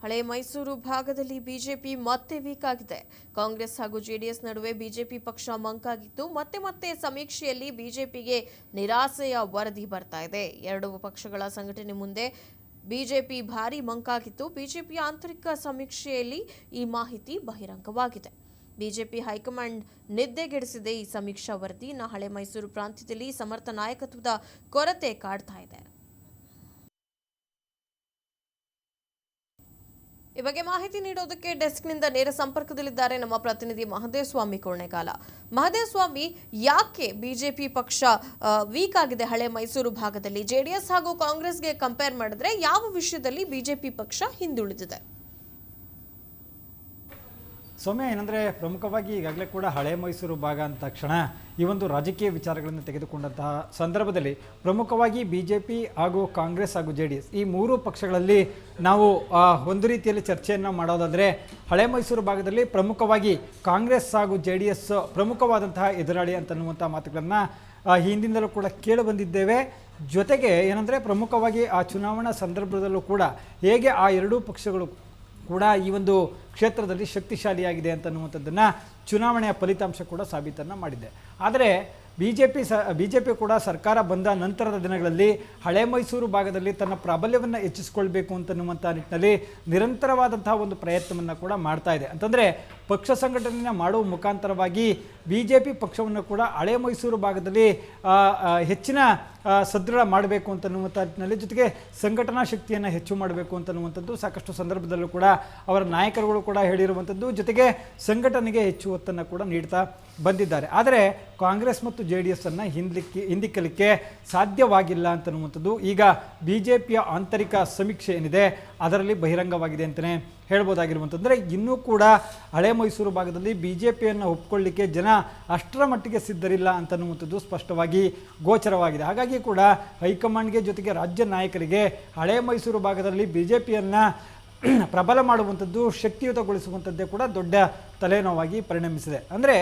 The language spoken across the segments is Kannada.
ಹಳೆ ಮೈಸೂರು ಭಾಗದಲ್ಲಿ ಬಿಜೆಪಿ ಮತ್ತೆ ವೀಕ್ ಆಗಿದೆ. ಕಾಂಗ್ರೆಸ್ ಹಾಗೂ ಜೆಡಿಎಸ್ ನಡುವೆ ಬಿಜೆಪಿ ಪಕ್ಷ ಮಂಕಾಗಿತ್ತು. ಮತ್ತೆ ಸಮೀಕ್ಷೆಯಲ್ಲಿ ಬಿಜೆಪಿಗೆ ನಿರಾಸೆಯ ವರದಿ ಬರ್ತಾ ಇದೆ. ಎರಡು ಪಕ್ಷಗಳ ಸಂಘಟನೆ ಮುಂದೆ ಬಿಜೆಪಿ ಭಾರಿ ಮಂಕಾಗಿತ್ತು. ಬಿಜೆಪಿಯ ಆಂತರಿಕ ಸಮೀಕ್ಷೆಯಲ್ಲಿ ಈ ಮಾಹಿತಿ ಬಹಿರಂಗವಾಗಿದೆ. ಬಿಜೆಪಿ ಹೈಕಮಾಂಡ್ ನಿದ್ದೆಗೆಡಿಸಿದೆ ಈ ಸಮೀಕ್ಷಾ ವರದಿ. ಹಳೆ ಮೈಸೂರು ಪ್ರಾಂತ್ಯದಲ್ಲಿ ಸಮರ್ಥ ನಾಯಕತ್ವದ ಕೊರತೆ ಕಾಡ್ತಾ ಇದೆ. ಈ ಬಗ್ಗೆ ಮಾಹಿತಿ ನೀಡೋದಕ್ಕೆ ಡೆಸ್ಕ್ನಿಂದ ನೇರ ಸಂಪರ್ಕದಲ್ಲಿದ್ದಾರೆ ನಮ್ಮ ಪ್ರತಿನಿಧಿ ಮಹದೇವಸ್ವಾಮಿ ಕೊಳ್ಳೇಗಾಲ. ಮಹದೇವಸ್ವಾಮಿ, ಯಾಕೆ ಬಿಜೆಪಿ ಪಕ್ಷ ವೀಕ್ ಆಗಿದೆ ಹಳೆ ಮೈಸೂರು ಭಾಗದಲ್ಲಿ? ಜೆಡಿಎಸ್ ಹಾಗೂ ಕಾಂಗ್ರೆಸ್ಗೆ ಕಂಪೇರ್ ಮಾಡಿದ್ರೆ ಯಾವ ವಿಷಯದಲ್ಲಿ ಬಿಜೆಪಿ ಪಕ್ಷ ಹಿಂದುಳಿದಿದೆ? ಸೌಮ್ಯ, ಏನಂದರೆ ಪ್ರಮುಖವಾಗಿ ಈಗಾಗಲೇ ಕೂಡ ಹಳೆ ಮೈಸೂರು ಭಾಗ ಅಂದ ತಕ್ಷಣ ಈ ಒಂದು ರಾಜಕೀಯ ವಿಚಾರಗಳನ್ನು ತೆಗೆದುಕೊಂಡಂತಹ ಸಂದರ್ಭದಲ್ಲಿ ಪ್ರಮುಖವಾಗಿ BJP ಹಾಗೂ ಕಾಂಗ್ರೆಸ್ ಹಾಗೂ JDS ಈ ಮೂರು ಪಕ್ಷಗಳಲ್ಲಿ ನಾವು ಒಂದು ರೀತಿಯಲ್ಲಿ ಚರ್ಚೆಯನ್ನು ಮಾಡೋದಾದರೆ ಹಳೆ ಮೈಸೂರು ಭಾಗದಲ್ಲಿ ಪ್ರಮುಖವಾಗಿ ಕಾಂಗ್ರೆಸ್ ಹಾಗೂ JDS ಪ್ರಮುಖವಾದಂತಹ ಎದುರಾಳಿ ಅಂತನ್ನುವಂಥ ಮಾತುಗಳನ್ನು ಹಿಂದಿಂದಲೂ ಕೂಡ ಕೇಳಿಬಂದಿದ್ದೇವೆ. ಜೊತೆಗೆ ಏನಂದರೆ ಪ್ರಮುಖವಾಗಿ ಆ ಚುನಾವಣಾ ಸಂದರ್ಭದಲ್ಲೂ ಕೂಡ ಹೇಗೆ ಆ ಎರಡೂ ಪಕ್ಷಗಳು ಕೂಡ ಈ ಒಂದು ಕ್ಷೇತ್ರದಲ್ಲಿ ಶಕ್ತಿಶಾಲಿಯಾಗಿದೆ ಅಂತನ್ನುವಂಥದ್ದನ್ನು ಚುನಾವಣೆಯ ಫಲಿತಾಂಶ ಕೂಡ ಸಾಬೀತನ್ನು ಮಾಡಿದೆ. ಆದರೆ ಬಿಜೆಪಿ ಕೂಡ ಸರ್ಕಾರ ಬಂದ ನಂತರದ ದಿನಗಳಲ್ಲಿ ಹಳೆ ಮೈಸೂರು ಭಾಗದಲ್ಲಿ ತನ್ನ ಪ್ರಾಬಲ್ಯವನ್ನು ಹೆಚ್ಚಿಸಿಕೊಳ್ಬೇಕು ಅಂತನ್ನುವಂಥ ನಿಟ್ಟಿನಲ್ಲಿ ನಿರಂತರವಾದಂತಹ ಒಂದು ಪ್ರಯತ್ನವನ್ನು ಕೂಡ ಮಾಡ್ತಾ ಇದೆ. ಅಂತಂದರೆ ಪಕ್ಷ ಸಂಘಟನೆಯನ್ನು ಮಾಡುವ ಮುಖಾಂತರವಾಗಿ BJP ಪಕ್ಷವನ್ನು ಕೂಡ ಹಳೆ ಮೈಸೂರು ಭಾಗದಲ್ಲಿ ಹೆಚ್ಚಿನ ಸದೃಢ ಮಾಡಬೇಕು ಅಂತನ್ನುವಂಥ ನಿಟ್ಟಿನಲ್ಲಿ, ಜೊತೆಗೆ ಸಂಘಟನಾ ಶಕ್ತಿಯನ್ನು ಹೆಚ್ಚು ಮಾಡಬೇಕು ಅಂತನ್ನುವಂಥದ್ದು ಸಾಕಷ್ಟು ಸಂದರ್ಭದಲ್ಲೂ ಕೂಡ ಅವರ ನಾಯಕರುಗಳು ಕೂಡ ಹೇಳಿರುವಂಥದ್ದು. ಜೊತೆಗೆ ಸಂಘಟನೆಗೆ ಹೆಚ್ಚು ಒತ್ತನ್ನು ಕೂಡ ನೀಡ್ತಾ ಬಂದಿದ್ದಾರೆ. ಆದರೆ ಕಾಂಗ್ರೆಸ್ ಮತ್ತು JDS ಅನ್ನು ಹಿಂದಿಕ್ಕಲಿಕ್ಕೆ ಸಾಧ್ಯವಾಗಿಲ್ಲ ಅಂತನ್ನುವಂಥದ್ದು ಈಗ BJPಯ ಆಂತರಿಕ ಸಮೀಕ್ಷೆ ಏನಿದೆ ಅದರಲ್ಲಿ ಬಹಿರಂಗವಾಗಿದೆ ಅಂತಲೇ ಹೇಳ್ಬೋದಾಗಿರುವಂಥದ್ದರೆ, ಇನ್ನೂ ಕೂಡ ಹಳೆ ಮೈಸೂರು ಭಾಗದಲ್ಲಿ BJPಯನ್ನು ಒಪ್ಕೊಳ್ಳಿಕ್ಕೆ ಜನ ಅಷ್ಟರ ಮಟ್ಟಿಗೆ ಸಿದ್ಧರಿಲ್ಲ ಅಂತನ್ನುವಂಥದ್ದು ಸ್ಪಷ್ಟವಾಗಿ ಗೋಚರವಾಗಿದೆ. ಹಾಗಾಗಿ ಕೂಡ ಹೈಕಮಾಂಡ್ಗೆ ಜೊತೆಗೆ ರಾಜ್ಯ ನಾಯಕರಿಗೆ ಹಳೆ ಮೈಸೂರು ಭಾಗದಲ್ಲಿ BJPಯನ್ನು ಪ್ರಬಲ ಮಾಡುವಂಥದ್ದು, ಶಕ್ತಿಯುತಗೊಳಿಸುವಂಥದ್ದೇ ಕೂಡ ದೊಡ್ಡ ತಲೆನೋವಾಗಿ ಪರಿಣಮಿಸಿದೆ. ಅಂದರೆ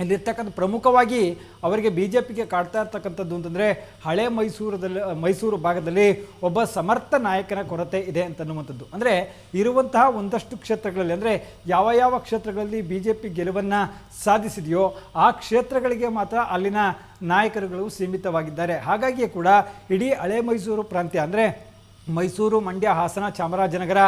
ಇಲ್ಲಿರ್ತಕ್ಕಂಥ ಪ್ರಮುಖವಾಗಿ ಅವರಿಗೆ BJPಗೆ ಕಾಡ್ತಾ ಇರ್ತಕ್ಕಂಥದ್ದು ಅಂತಂದರೆ ಹಳೆ ಮೈಸೂರು ಭಾಗದಲ್ಲಿ ಒಬ್ಬ ಸಮರ್ಥ ನಾಯಕನ ಕೊರತೆ ಇದೆ ಅಂತನ್ನುವಂಥದ್ದು. ಅಂದರೆ ಇರುವಂತಹ ಒಂದಷ್ಟು ಕ್ಷೇತ್ರಗಳಲ್ಲಿ, ಅಂದರೆ ಯಾವ ಕ್ಷೇತ್ರಗಳಲ್ಲಿ BJP ಗೆಲುವನ್ನು ಸಾಧಿಸಿದೆಯೋ ಆ ಕ್ಷೇತ್ರಗಳಿಗೆ ಮಾತ್ರ ಅಲ್ಲಿನ ನಾಯಕರುಗಳು ಸೀಮಿತವಾಗಿದ್ದಾರೆ. ಹಾಗಾಗಿಯೇ ಕೂಡ ಇಡೀ ಹಳೆ ಮೈಸೂರು ಪ್ರಾಂತ್ಯ ಅಂದರೆ ಮೈಸೂರು, ಮಂಡ್ಯ, ಹಾಸನ, ಚಾಮರಾಜನಗರ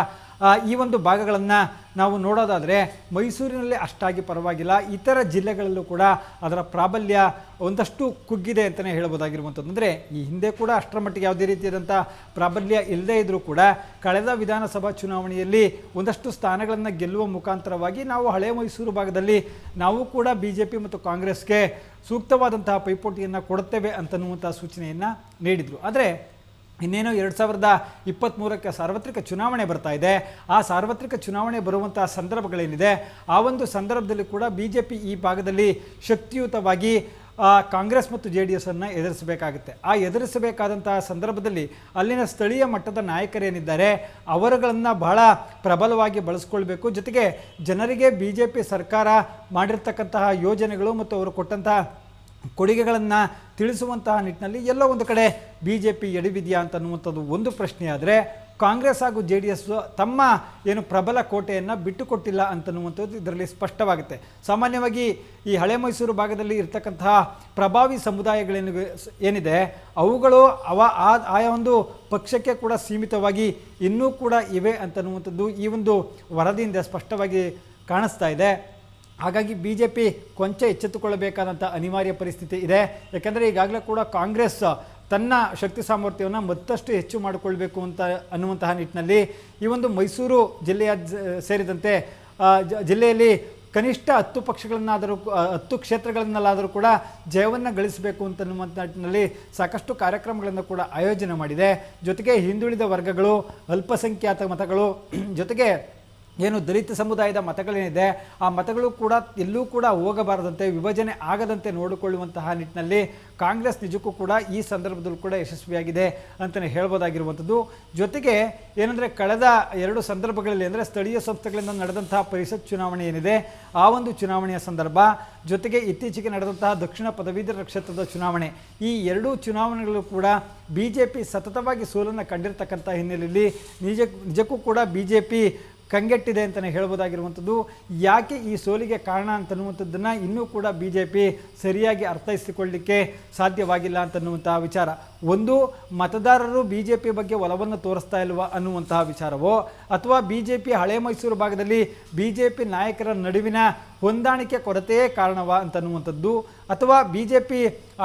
ಈ ಒಂದು ಭಾಗಗಳನ್ನು ನಾವು ನೋಡೋದಾದರೆ ಮೈಸೂರಿನಲ್ಲಿ ಅಷ್ಟಾಗಿ ಪರವಾಗಿಲ್ಲ. ಇತರ ಜಿಲ್ಲೆಗಳಲ್ಲೂ ಕೂಡ ಅದರ ಪ್ರಾಬಲ್ಯ ಒಂದಷ್ಟು ಕುಗ್ಗಿದೆ ಅಂತಲೇ ಹೇಳ್ಬೋದಾಗಿರುವಂಥದ್ದು. ಅಂದರೆ ಈ ಹಿಂದೆ ಕೂಡ ಅಷ್ಟರ ಮಟ್ಟಿಗೆ ಯಾವುದೇ ರೀತಿಯಾದಂಥ ಪ್ರಾಬಲ್ಯ ಇಲ್ಲದೇ ಇದ್ದರೂ ಕೂಡ ಕಳೆದ ವಿಧಾನಸಭಾ ಚುನಾವಣೆಯಲ್ಲಿ ಒಂದಷ್ಟು ಸ್ಥಾನಗಳನ್ನು ಗೆಲ್ಲುವ ಮುಖಾಂತರವಾಗಿ ನಾವು ಹಳೆ ಮೈಸೂರು ಭಾಗದಲ್ಲಿ ನಾವು ಕೂಡ BJP ಮತ್ತು ಕಾಂಗ್ರೆಸ್ಗೆ ಸೂಕ್ತವಾದಂತಹ ಪೈಪೋಟಿಯನ್ನು ಕೊಡುತ್ತೇವೆ ಅಂತನ್ನುವಂಥ ಸೂಚನೆಯನ್ನು ನೀಡಿದರು. ಆದರೆ ಇನ್ನೇನು 2023ಕ್ಕೆ ಸಾರ್ವತ್ರಿಕ ಚುನಾವಣೆ ಬರ್ತಾ ಇದೆ. ಆ ಸಾರ್ವತ್ರಿಕ ಚುನಾವಣೆ ಬರುವಂತಹ ಸಂದರ್ಭಗಳೇನಿದೆ ಆ ಒಂದು ಸಂದರ್ಭದಲ್ಲಿ ಕೂಡ BJP ಈ ಭಾಗದಲ್ಲಿ ಶಕ್ತಿಯುತವಾಗಿ ಕಾಂಗ್ರೆಸ್ ಮತ್ತು JDS ಅನ್ನು ಎದುರಿಸಬೇಕಾಗುತ್ತೆ. ಆ ಎದುರಿಸಬೇಕಾದಂತಹ ಸಂದರ್ಭದಲ್ಲಿ ಅಲ್ಲಿನ ಸ್ಥಳೀಯ ಮಟ್ಟದ ನಾಯಕರೇನಿದ್ದಾರೆ ಅವರುಗಳನ್ನು ಬಹಳ ಪ್ರಬಲವಾಗಿ ಬಳಸ್ಕೊಳ್ಬೇಕು. ಜೊತೆಗೆ ಜನರಿಗೆ BJP ಸರ್ಕಾರ ಮಾಡಿರ್ತಕ್ಕಂತಹ ಯೋಜನೆಗಳು ಮತ್ತು ಅವರು ಕೊಟ್ಟಂತಹ ಕೊಡುಗೆಗಳನ್ನು ತಿಳಿಸುವಂತಹ ನಿಟ್ಟಿನಲ್ಲಿ ಎಲ್ಲೋ ಒಂದು ಕಡೆ BJP ಎಡವಿದೆಯಾ ಅಂತನ್ನುವಂಥದ್ದು ಒಂದು ಪ್ರಶ್ನೆ. ಆದರೆ ಕಾಂಗ್ರೆಸ್ ಹಾಗೂ JDS ತಮ್ಮ ಏನು ಪ್ರಬಲ ಕೋಟೆಯನ್ನು ಬಿಟ್ಟುಕೊಟ್ಟಿಲ್ಲ ಅಂತನ್ನುವಂಥದ್ದು ಇದರಲ್ಲಿ ಸ್ಪಷ್ಟವಾಗುತ್ತೆ. ಸಾಮಾನ್ಯವಾಗಿ ಈ ಹಳೆ ಮೈಸೂರು ಭಾಗದಲ್ಲಿ ಇರ್ತಕ್ಕಂತಹ ಪ್ರಭಾವಿ ಏನಿದೆ ಅವುಗಳು ಆಯಾ ಒಂದು ಪಕ್ಷಕ್ಕೆ ಕೂಡ ಸೀಮಿತವಾಗಿ ಇನ್ನೂ ಕೂಡ ಇವೆ ಅಂತನ್ನುವಂಥದ್ದು ಈ ಒಂದು ವರದಿಯಿಂದ ಸ್ಪಷ್ಟವಾಗಿ ಕಾಣಿಸ್ತಾ ಇದೆ. ಹಾಗಾಗಿ BJP ಕೊಂಚ ಎಚ್ಚೆತ್ತುಕೊಳ್ಳಬೇಕಾದಂಥ ಅನಿವಾರ್ಯ ಪರಿಸ್ಥಿತಿ ಇದೆ. ಯಾಕೆಂದರೆ ಈಗಾಗಲೇ ಕೂಡ ಕಾಂಗ್ರೆಸ್ ತನ್ನ ಶಕ್ತಿ ಸಾಮರ್ಥ್ಯವನ್ನು ಮತ್ತಷ್ಟು ಹೆಚ್ಚು ಮಾಡಿಕೊಳ್ಬೇಕು ಅನ್ನುವಂತಹ ನಿಟ್ಟಿನಲ್ಲಿ ಈ ಒಂದು ಮೈಸೂರು ಸೇರಿದಂತೆ ಜಿಲ್ಲೆಯಲ್ಲಿ ಕನಿಷ್ಠ 10 ಪಕ್ಷಗಳನ್ನಾದರೂ 10 ಕ್ಷೇತ್ರಗಳನ್ನಲ್ಲಾದರೂ ಕೂಡ ಜಯವನ್ನು ಗಳಿಸಬೇಕು ಅಂತನ್ನುವಂಥ ನಿಟ್ಟಿನಲ್ಲಿ ಸಾಕಷ್ಟು ಕಾರ್ಯಕ್ರಮಗಳನ್ನು ಕೂಡ ಆಯೋಜನೆ ಮಾಡಿದೆ. ಜೊತೆಗೆ ಹಿಂದುಳಿದ ವರ್ಗಗಳು, ಅಲ್ಪಸಂಖ್ಯಾತ ಮತಗಳು, ಜೊತೆಗೆ ಏನು ದಲಿತ ಸಮುದಾಯದ ಮತಗಳೇನಿದೆ ಆ ಮತಗಳು ಕೂಡ ಎಲ್ಲೂ ಕೂಡ ಹೋಗಬಾರದಂತೆ, ವಿಭಜನೆ ಆಗದಂತೆ ನೋಡಿಕೊಳ್ಳುವಂತಹ ನಿಟ್ಟಿನಲ್ಲಿ ಕಾಂಗ್ರೆಸ್ ನಿಜಕ್ಕೂ ಕೂಡ ಈ ಸಂದರ್ಭದಲ್ಲೂ ಕೂಡ ಯಶಸ್ವಿಯಾಗಿದೆ ಅಂತಲೇ ಹೇಳ್ಬೋದಾಗಿರುವಂಥದ್ದು. ಜೊತೆಗೆ ಏನಂದರೆ ಕಳೆದ 2 ಸಂದರ್ಭಗಳಲ್ಲಿ ಅಂದರೆ ಸ್ಥಳೀಯ ಸಂಸ್ಥೆಗಳಿಂದ ನಡೆದಂತಹ ಪರಿಷತ್ ಚುನಾವಣೆ ಏನಿದೆ ಆ ಒಂದು ಚುನಾವಣೆಯ ಸಂದರ್ಭ, ಜೊತೆಗೆ ಇತ್ತೀಚೆಗೆ ನಡೆದಂತಹ ದಕ್ಷಿಣ ಪದವೀಧರ ಕ್ಷೇತ್ರದ ಚುನಾವಣೆ, ಈ 2 ಚುನಾವಣೆಗಳು ಕೂಡ BJP ಸತತವಾಗಿ ಸೋಲನ್ನು ಕಂಡಿರ್ತಕ್ಕಂಥ ಹಿನ್ನೆಲೆಯಲ್ಲಿ ನಿಜಕ್ಕೂ ಕೂಡ BJP ಕಂಗೆಟ್ಟಿದೆ ಅಂತಲೇ ಹೇಳ್ಬೋದಾಗಿರುವಂಥದ್ದು. ಯಾಕೆ ಈ ಸೋಲಿಗೆ ಕಾರಣ ಅಂತನ್ನುವಂಥದ್ದನ್ನು ಇನ್ನೂ ಕೂಡ BJP ಸರಿಯಾಗಿ ಅರ್ಥೈಸಿಕೊಳ್ಳಲಿಕ್ಕೆ ಸಾಧ್ಯವಾಗಿಲ್ಲ ಅಂತನ್ನುವಂತಹ ವಿಚಾರ. ಒಂದು, ಮತದಾರರು BJP ಬಗ್ಗೆ ಒಲವನ್ನು ತೋರಿಸ್ತಾ ಇಲ್ವಾ ಅನ್ನುವಂತಹ ವಿಚಾರವೋ, ಅಥವಾ BJP ಹಳೆ ಮೈಸೂರು ಭಾಗದಲ್ಲಿ BJP ನಾಯಕರ ನಡುವಿನ ಹೊಂದಾಣಿಕೆ ಕೊರತೆಯೇ ಕಾರಣವಾ ಅಂತನ್ನುವಂಥದ್ದು, ಅಥವಾ BJP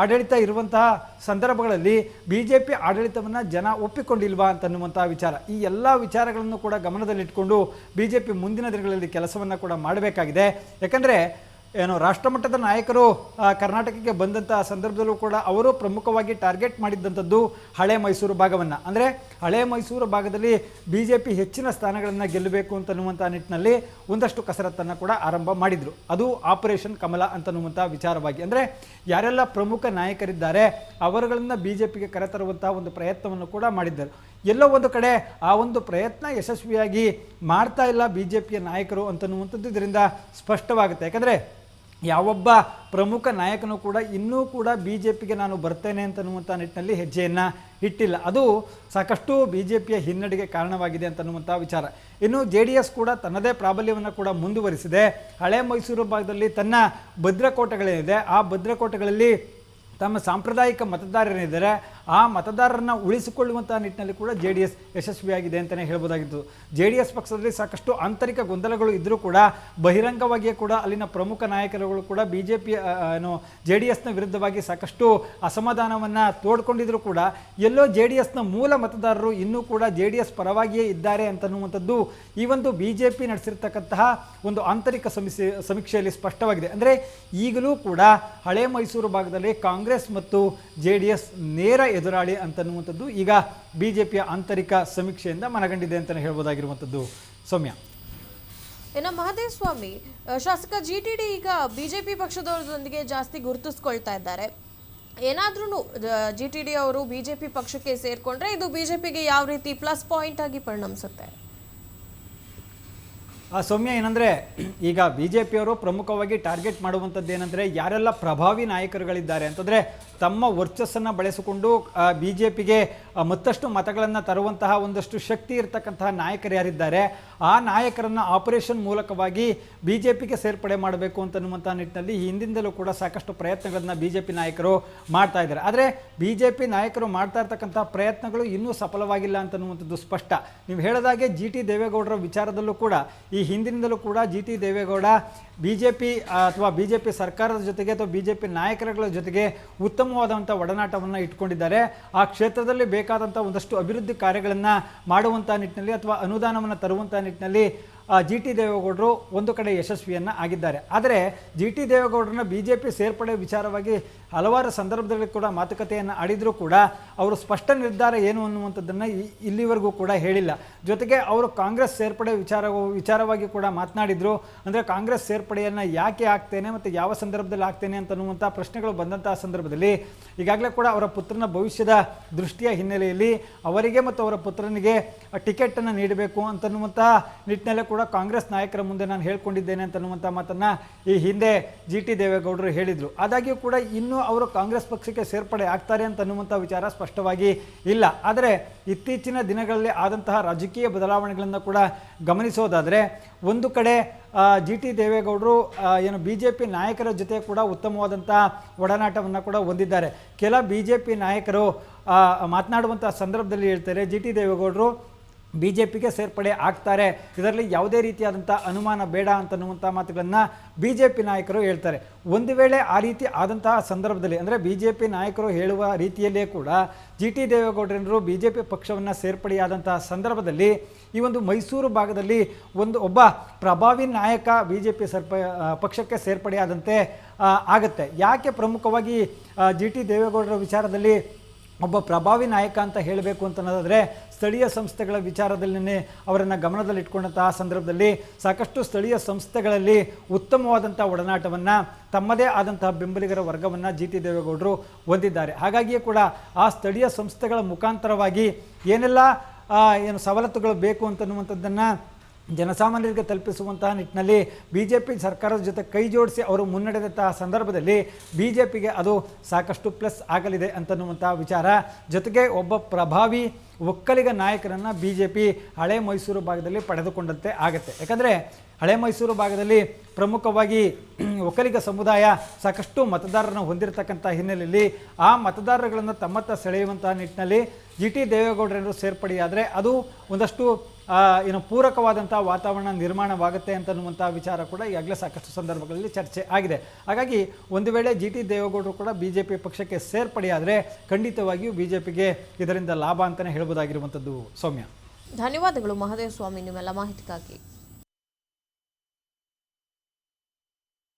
ಆಡಳಿತ ಇರುವಂತಹ ಸಂದರ್ಭಗಳಲ್ಲಿ BJP ಆಡಳಿತವನ್ನು ಜನ ಒಪ್ಪಿಕೊಂಡಿಲ್ವಾ ಅಂತನ್ನುವಂತಹ ವಿಚಾರ. ಈ ಎಲ್ಲ ವಿಚಾರಗಳನ್ನು ಕೂಡ ಗಮನದಲ್ಲಿಟ್ಟುಕೊಂಡು BJP ಮುಂದಿನ ದಿನಗಳಲ್ಲಿ ಕೆಲಸವನ್ನು ಕೂಡ ಮಾಡಬೇಕಾಗಿದೆ. ಯಾಕಂದರೆ ಏನು ರಾಷ್ಟ್ರಮಟ್ಟದ ನಾಯಕರು ಕರ್ನಾಟಕಕ್ಕೆ ಬಂದಂತಹ ಸಂದರ್ಭದಲ್ಲೂ ಕೂಡ ಅವರು ಪ್ರಮುಖವಾಗಿ ಟಾರ್ಗೆಟ್ ಮಾಡಿದ್ದಂಥದ್ದು ಹಳೆ ಮೈಸೂರು ಭಾಗವನ್ನು. ಅಂದರೆ ಹಳೆ ಮೈಸೂರು ಭಾಗದಲ್ಲಿ BJP ಹೆಚ್ಚಿನ ಸ್ಥಾನಗಳನ್ನು ಗೆಲ್ಲಬೇಕು ಅಂತನ್ನುವಂಥ ನಿಟ್ಟಿನಲ್ಲಿ ಒಂದಷ್ಟು ಕಸರತ್ತನ್ನು ಕೂಡ ಆರಂಭ ಮಾಡಿದರು. ಅದು ಆಪರೇಷನ್ ಕಮಲ ಅಂತನ್ನುವಂಥ ವಿಚಾರವಾಗಿ, ಅಂದರೆ ಯಾರೆಲ್ಲ ಪ್ರಮುಖ ನಾಯಕರಿದ್ದಾರೆ ಅವರುಗಳನ್ನು BJPಗೆ ಕರೆತರುವಂತಹ ಒಂದು ಪ್ರಯತ್ನವನ್ನು ಕೂಡ ಮಾಡಿದ್ದರು. ಎಲ್ಲೋ ಒಂದು ಕಡೆ ಆ ಒಂದು ಪ್ರಯತ್ನ ಯಶಸ್ವಿಯಾಗಿ ಮಾಡ್ತಾ ಇಲ್ಲ BJPಯ ನಾಯಕರು ಅಂತನ್ನುವಂಥದ್ದು ಇದರಿಂದ ಸ್ಪಷ್ಟವಾಗುತ್ತೆ. ಯಾಕಂದರೆ ಯಾವೊಬ್ಬ ಪ್ರಮುಖ ನಾಯಕನೂ ಕೂಡ ಇನ್ನೂ ಕೂಡ BJPಗೆ ನಾನು ಬರ್ತೇನೆ ಅಂತನ್ನುವಂಥ ನಿಟ್ಟಿನಲ್ಲಿ ಹೆಜ್ಜೆಯನ್ನು ಇಟ್ಟಿಲ್ಲ. ಅದು ಸಾಕಷ್ಟು BJPಯ ಹಿನ್ನಡೆಗೆ ಕಾರಣವಾಗಿದೆ ಅಂತನ್ನುವಂಥ ವಿಚಾರ. ಇನ್ನು JDS ಕೂಡ ತನ್ನದೇ ಪ್ರಾಬಲ್ಯವನ್ನು ಕೂಡ ಮುಂದುವರಿಸಿದೆ. ಹಳೆ ಮೈಸೂರು ಭಾಗದಲ್ಲಿ ತನ್ನ ಭದ್ರಕೋಟೆಗಳೇನಿದೆ ಆ ಭದ್ರಕೋಟೆಗಳಲ್ಲಿ ತಮ್ಮ ಸಾಂಪ್ರದಾಯಿಕ ಮತದಾರರೇನಿದ್ದಾರೆ ಆ ಮತದಾರರನ್ನು ಉಳಿಸಿಕೊಳ್ಳುವಂತಹ ನಿಟ್ಟಿನಲ್ಲಿ ಕೂಡ JDS ಯಶಸ್ವಿಯಾಗಿದೆ ಅಂತಲೇ ಹೇಳ್ಬೋದಾಗಿತ್ತು. JDS ಪಕ್ಷದಲ್ಲಿ ಸಾಕಷ್ಟು ಆಂತರಿಕ ಗೊಂದಲಗಳು ಇದ್ದರೂ ಕೂಡ ಬಹಿರಂಗವಾಗಿಯೇ ಕೂಡ ಅಲ್ಲಿನ ಪ್ರಮುಖ ನಾಯಕರುಗಳು ಕೂಡ BJP JDSನ ವಿರುದ್ಧವಾಗಿ ಸಾಕಷ್ಟು ಅಸಮಾಧಾನವನ್ನು ತೋಡ್ಕೊಂಡಿದ್ರು ಕೂಡ ಎಲ್ಲೋ JDSನ ಮೂಲ ಮತದಾರರು ಇನ್ನೂ ಕೂಡ JDS ಪರವಾಗಿಯೇ ಇದ್ದಾರೆ ಅಂತನ್ನುವಂಥದ್ದು ಈ ಒಂದು BJP ನಡೆಸಿರ್ತಕ್ಕಂತಹ ಒಂದು ಆಂತರಿಕ ಸಮೀಕ್ಷೆಯಲ್ಲಿ ಸ್ಪಷ್ಟವಾಗಿದೆ. ಅಂದರೆ ಈಗಲೂ ಕೂಡ ಹಳೆ ಮೈಸೂರು ಭಾಗದಲ್ಲಿ ಕಾಂಗ್ರೆಸ್ ಮತ್ತು JDS ನೇರ ಎದುರಾಳಿ ಅಂತನ್ನುವಂಥದ್ದು ಈಗ BJPಯ ಆಂತರಿಕ ಸಮೀಕ್ಷೆಯಿಂದ ಮನಗಂಡಿದೆ ಅಂತಲೇ ಹೇಳ್ಬೋದಾಗಿರುವಂಥದ್ದು. ಸೌಮ್ಯ. ಇನ್ನು ಮಹದೇವ್ ಸ್ವಾಮಿ, ಶಾಸಕ GTD ಈಗ BJP ಪಕ್ಷದವರೊಂದಿಗೆ ಜಾಸ್ತಿ ಗುರುತಿಸ್ಕೊಳ್ತಾ ಇದ್ದಾರೆ. ಏನಾದ್ರೂ GTD ಅವರು BJP ಪಕ್ಷಕ್ಕೆ ಸೇರ್ಕೊಂಡ್ರೆ ಇದು BJPಗೆ ಯಾವ ರೀತಿ ಪ್ಲಸ್ ಪಾಯಿಂಟ್ ಆಗಿ ಪರಿಣಮಿಸುತ್ತೆ? ಸೌಮ್ಯ, ಏನಂದರೆ ಈಗ BJPಯವರು ಪ್ರಮುಖವಾಗಿ ಟಾರ್ಗೆಟ್ ಮಾಡುವಂಥದ್ದು ಏನಂದರೆ ಯಾರೆಲ್ಲ ಪ್ರಭಾವಿ ನಾಯಕರುಗಳಿದ್ದಾರೆ ಅಂತಂದರೆ ತಮ್ಮ ವರ್ಚಸ್ಸನ್ನು ಬಳಸಿಕೊಂಡು BJPಗೆ ಮತ್ತಷ್ಟು ಮತಗಳನ್ನು ತರುವಂತಹ ಒಂದಷ್ಟು ಶಕ್ತಿ ಇರತಕ್ಕಂತಹ ನಾಯಕರು ಯಾರಿದ್ದಾರೆ ಆ ನಾಯಕರನ್ನು ಆಪರೇಷನ್ ಮೂಲಕವಾಗಿ BJPಗೆ ಸೇರ್ಪಡೆ ಮಾಡಬೇಕು ಅಂತನ್ನುವಂಥ ನಿಟ್ಟಿನಲ್ಲಿ ಹಿಂದಿಂದಲೂ ಕೂಡ ಸಾಕಷ್ಟು ಪ್ರಯತ್ನಗಳನ್ನು BJP ನಾಯಕರು ಮಾಡ್ತಾ ಇದ್ದಾರೆ. ಆದರೆ BJP ನಾಯಕರು ಮಾಡ್ತಾ ಇರ್ತಕ್ಕಂಥ ಪ್ರಯತ್ನಗಳು ಇನ್ನೂ ಸಫಲವಾಗಿಲ್ಲ ಅಂತನ್ನುವಂಥದ್ದು ಸ್ಪಷ್ಟ. ನೀವು ಹೇಳಿದಾಗೆ GT ದೇವೇಗೌಡರ ವಿಚಾರದಲ್ಲೂ ಕೂಡ ಈ ಹಿಂದಿನಿಂದಲೂ ಕೂಡ GT ದೇವೇಗೌಡ BJP ಅಥವಾ BJP ಸರ್ಕಾರದ ಜೊತೆಗೆ ಅಥವಾ BJP ನಾಯಕರುಗಳ ಜೊತೆಗೆ ಉತ್ತಮವಾದಂಥ ಒಡನಾಟವನ್ನು ಇಟ್ಕೊಂಡಿದ್ದಾರೆ. ಆ ಕ್ಷೇತ್ರದಲ್ಲಿ ಬೇಕಾದಂಥ ಒಂದಷ್ಟು ಅಭಿವೃದ್ಧಿ ಕಾರ್ಯಗಳನ್ನು ಮಾಡುವಂಥ ನಿಟ್ಟಿನಲ್ಲಿ ಅಥವಾ ಅನುದಾನವನ್ನು ತರುವಂಥ ನಿಟ್ಟಿನಲ್ಲಿ GT ದೇವೇಗೌಡರು ಒಂದು ಕಡೆ ಯಶಸ್ವಿಯನ್ನು ಆಗಿದ್ದಾರೆ. ಆದರೆ GT ದೇವೇಗೌಡರನ್ನ BJP ಸೇರ್ಪಡೆ ವಿಚಾರವಾಗಿ ಹಲವಾರು ಸಂದರ್ಭದಲ್ಲಿ ಕೂಡ ಮಾತುಕತೆಯನ್ನು ಆಡಿದರೂ ಕೂಡ ಅವರು ಸ್ಪಷ್ಟ ನಿರ್ಧಾರ ಏನು ಅನ್ನುವಂಥದ್ದನ್ನು ಇಲ್ಲಿವರೆಗೂ ಕೂಡ ಹೇಳಿಲ್ಲ. ಜೊತೆಗೆ ಅವರು ಕಾಂಗ್ರೆಸ್ ಸೇರ್ಪಡೆ ವಿಚಾರವಾಗಿ ಕೂಡ ಮಾತನಾಡಿದರು. ಅಂದರೆ ಕಾಂಗ್ರೆಸ್ ಸೇರ್ಪಡೆಯನ್ನು ಯಾಕೆ ಆಗ್ತೇನೆ ಮತ್ತು ಯಾವ ಸಂದರ್ಭದಲ್ಲಿ ಆಗ್ತೇನೆ ಅಂತನ್ನುವಂಥ ಪ್ರಶ್ನೆಗಳು ಬಂದಂತಹ ಸಂದರ್ಭದಲ್ಲಿ ಈಗಾಗಲೇ ಕೂಡ ಅವರ ಪುತ್ರನ ಭವಿಷ್ಯದ ದೃಷ್ಟಿಯ ಹಿನ್ನೆಲೆಯಲ್ಲಿ ಅವರಿಗೆ ಮತ್ತು ಅವರ ಪುತ್ರನಿಗೆ ಟಿಕೆಟನ್ನು ನೀಡಬೇಕು ಅಂತನ್ನುವಂತಹ ನಿಟ್ಟಿನಲ್ಲೇ ಕೂಡ ಕಾಂಗ್ರೆಸ್ ನಾಯಕರ ಮುಂದೆ ನಾನು ಹೇಳ್ಕೊಂಡಿದ್ದೇನೆ ಅಂತನ್ನುವಂಥ ಮಾತನ್ನು ಈ ಹಿಂದೆ GT ದೇವೇಗೌಡರು ಹೇಳಿದರು. ಆದಾಗ್ಯೂ ಕೂಡ ಇನ್ನೂ ಅವರು ಕಾಂಗ್ರೆಸ್ ಪಕ್ಷಕ್ಕೆ ಸೇರ್ಪಡೆ ಆಗ್ತಾರೆ ಅಂತನ್ನುವಂಥ ವಿಚಾರ ಸ್ಪಷ್ಟವಾಗಿ ಇಲ್ಲ. ಆದರೆ ಇತ್ತೀಚಿನ ದಿನಗಳಲ್ಲಿ ಆದಂತಹ ರಾಜಕೀಯ ಬದಲಾವಣೆಗಳನ್ನು ಕೂಡ ಗಮನಿಸೋದಾದರೆ ಒಂದು ಕಡೆ GT ದೇವೇಗೌಡರು ಏನು BJP ನಾಯಕರ ಜೊತೆ ಕೂಡ ಉತ್ತಮವಾದಂಥ ಒಡನಾಟವನ್ನು ಕೂಡ ಹೊಂದಿದ್ದಾರೆ. ಕೆಲ BJP ನಾಯಕರು ಮಾತನಾಡುವಂಥ ಸಂದರ್ಭದಲ್ಲಿ ಹೇಳ್ತಾರೆ GT ದೇವೇಗೌಡರು BJPಗೆ ಸೇರ್ಪಡೆ ಆಗ್ತಾರೆ, ಇದರಲ್ಲಿ ಯಾವುದೇ ರೀತಿಯಾದಂಥ ಅನುಮಾನ ಬೇಡ ಅಂತನ್ನುವಂಥ ಮಾತುಗಳನ್ನು BJP ನಾಯಕರು ಹೇಳ್ತಾರೆ. ಒಂದು ವೇಳೆ ಆ ರೀತಿ ಆದಂತಹ ಸಂದರ್ಭದಲ್ಲಿ ಅಂದರೆ BJP ನಾಯಕರು ಹೇಳುವ ರೀತಿಯಲ್ಲೇ ಕೂಡ GT ದೇವೇಗೌಡರು BJP ಪಕ್ಷವನ್ನು ಸೇರ್ಪಡೆಯಾದಂತಹ ಸಂದರ್ಭದಲ್ಲಿ ಈ ಒಂದು ಮೈಸೂರು ಭಾಗದಲ್ಲಿ ಒಬ್ಬ ಪ್ರಭಾವಿ ನಾಯಕ BJP ಪಕ್ಷಕ್ಕೆ ಸೇರ್ಪಡೆಯಾದಂತೆ ಆಗುತ್ತೆ. ಯಾಕೆ ಪ್ರಮುಖವಾಗಿ GT ದೇವೇಗೌಡರ ವಿಚಾರದಲ್ಲಿ ಒಬ್ಬ ಪ್ರಭಾವಿ ನಾಯಕ ಅಂತ ಹೇಳಬೇಕು ಅಂತನ್ನೋದಾದರೆ ಸ್ಥಳೀಯ ಸಂಸ್ಥೆಗಳ ವಿಚಾರದಲ್ಲೇ ಅವರನ್ನು ಗಮನದಲ್ಲಿಟ್ಕೊಂಡಂತಹ ಸಂದರ್ಭದಲ್ಲಿ ಸಾಕಷ್ಟು ಸ್ಥಳೀಯ ಸಂಸ್ಥೆಗಳಲ್ಲಿ ಉತ್ತಮವಾದಂಥ ಒಡನಾಟವನ್ನು ತಮ್ಮದೇ ಆದಂತಹ ಬೆಂಬಲಿಗರ ವರ್ಗವನ್ನು ಜಿ ಟಿ ದೇವೇಗೌಡರು ಹೊಂದಿದ್ದಾರೆ. ಹಾಗಾಗಿಯೇ ಕೂಡ ಆ ಸ್ಥಳೀಯ ಸಂಸ್ಥೆಗಳ ಮುಖಾಂತರವಾಗಿ ಏನೆಲ್ಲ ಏನು ಸವಲತ್ತುಗಳು ಬೇಕು ಅಂತನ್ನುವಂಥದ್ದನ್ನು ಜನಸಾಮಾನ್ಯರಿಗೆ ತಲುಪಿಸುವಂತಹ ನಿಟ್ಟಿನಲ್ಲಿ ಬಿ ಜೆ ಪಿ ಸರ್ಕಾರದ ಜೊತೆ ಕೈ ಜೋಡಿಸಿ ಅವರು ಮುನ್ನಡೆದಂತಹ ಸಂದರ್ಭದಲ್ಲಿ ಬಿ ಜೆ ಪಿಗೆ ಅದು ಸಾಕಷ್ಟು ಪ್ಲಸ್ ಆಗಲಿದೆ ಅಂತನ್ನುವಂತಹ ವಿಚಾರ. ಜೊತೆಗೆ ಒಬ್ಬ ಪ್ರಭಾವಿ ಒಕ್ಕಲಿಗ ನಾಯಕರನ್ನು ಬಿ ಜೆ ಪಿ ಹಳೆ ಮೈಸೂರು ಭಾಗದಲ್ಲಿ ಪಡೆದುಕೊಂಡಂತೆ ಆಗುತ್ತೆ. ಯಾಕಂದರೆ ಹಳೆ ಮೈಸೂರು ಭಾಗದಲ್ಲಿ ಪ್ರಮುಖವಾಗಿ ಒಕ್ಕಲಿಗ ಸಮುದಾಯ ಸಾಕಷ್ಟು ಮತದಾರರನ್ನು ಹೊಂದಿರತಕ್ಕಂಥ ಹಿನ್ನೆಲೆಯಲ್ಲಿ ಆ ಮತದಾರರುಗಳನ್ನು ತಮ್ಮತ್ತ ಸೆಳೆಯುವಂತಹ ನಿಟ್ಟಿನಲ್ಲಿ ಜಿ ಟಿ ದೇವೇಗೌಡರನ್ನು ಸೇರ್ಪಡೆಯಾದರೆ ಅದು ಒಂದಷ್ಟು ಪೂರಕವಾದಂಥ ವಾತಾವರಣ ನಿರ್ಮಾಣವಾಗುತ್ತೆ ಅಂತನ್ನುವಂಥ ವಿಚಾರ ಕೂಡ ಈಗಾಗಲೇ ಸಾಕಷ್ಟು ಸಂದರ್ಭಗಳಲ್ಲಿ ಚರ್ಚೆ ಆಗಿದೆ. ಹಾಗಾಗಿ ಒಂದು ವೇಳೆ ಜಿ ಟಿ ದೇವೇಗೌಡರು ಕೂಡ ಬಿ ಜೆ ಪಿ ಪಕ್ಷಕ್ಕೆ ಸೇರ್ಪಡೆಯಾದರೆ ಖಂಡಿತವಾಗಿಯೂ ಬಿ ಜೆ ಪಿಗೆ ಇದರಿಂದ ಲಾಭ ಅಂತಲೇ ಹೇಳ್ಬೋದಾಗಿರುವಂಥದ್ದು. ಸೌಮ್ಯ, ಧನ್ಯವಾದಗಳು ಮಹದೇವ ಸ್ವಾಮಿ ನಿಮ್ಮೆಲ್ಲ ಮಾಹಿತಿಗಾಗಿ.